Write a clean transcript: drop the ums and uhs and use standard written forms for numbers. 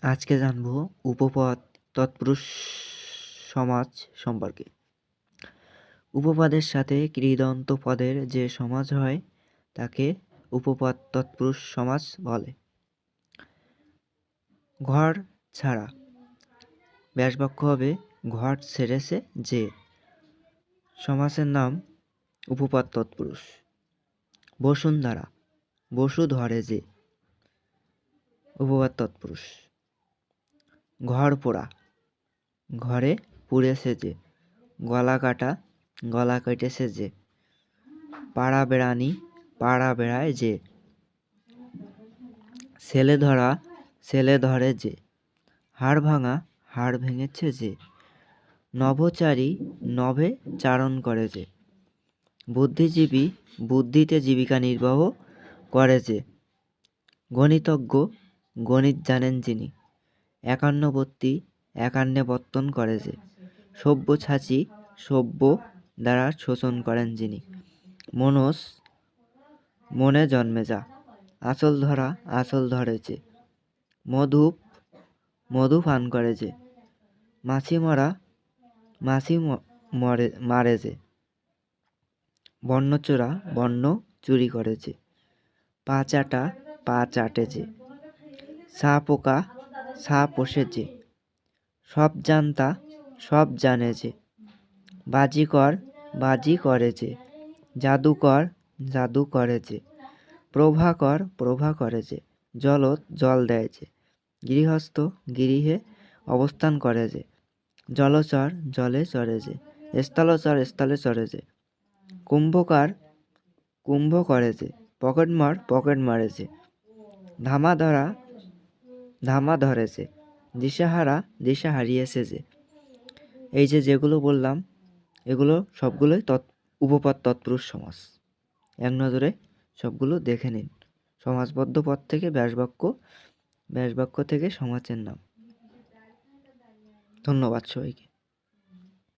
আজকে জানব উপপদ তৎপুরুষ সমাজ সম্পর্কে। উপপদের সাথে কৃদন্ত পদের যে সমাজ হয় তাকে উপপদ তৎপুরুষ সমাজ বলে। ঘর ছাড়া ব্যাসবাক্য হবে ঘর ছেড়েছে যে। সমাসের নাম উপপদ তৎপুরুষ। বসুন্ধরা বসু ধরে যে, উপপদ তৎপুরুষ। ঘর পোড়া ঘরে পুড়েছে যে। গলা কাটা গলা কেটেছে যে। পাড়া বেড়ানি পাড়া বেড়ায় যে। ছেলে ধরা ছেলে ধরে যে। হাড় ভাঙা হাড় ভেঙেছে যে। নভোচারী নভে চারণ করে যে। বুদ্ধিজীবী বুদ্ধিতে জীবিকা নির্বাহ করে যে। গণিতজ্ঞ গণিত জানেন যিনি। একান্নবর্তী একান্নে বর্তন করে যে। সব্যসাচী সভ্য দ্বারা শোষণ করেন যিনি। মনস মনে জন্মে যা। আঁচল ধরা আঁচল ধরে যে। মধুপ মধু পান করে যে। মাছি মরা মাছি মারে যে। বর্ণচোরা বর্ণ চুরি করে যে। পা চাটা পা চাটে যে। ছা পোকা ছা পোষে যে। সব জানতা সব জানে যে। বাজিকর বাজি করে যে। জাদুকর জাদু করে যে। প্রভাকর প্রভা করে যে। জলত জল দেয় যে। গৃহস্থ গৃহে অবস্থান করে যে। জলচর জলে চরে যে। স্থলচর স্থলে চরে যে। কুম্ভকার কুম্ভ করে যে। পকেটমার পকেট মারে যে। ধামা ধরা ধামা ধরে যে। দিশাহারা দিশা হারিয়েছে যে। এই যেগুলো বললাম এগুলো সবগুলোই উপপদ তৎপুরুষ সমাস। এক নজরে সবগুলো দেখে নিন। সমাসবদ্ধ পদ থেকে ব্যাসবাক্য থেকে সমাসের নাম। ধন্যবাদ সবাইকে।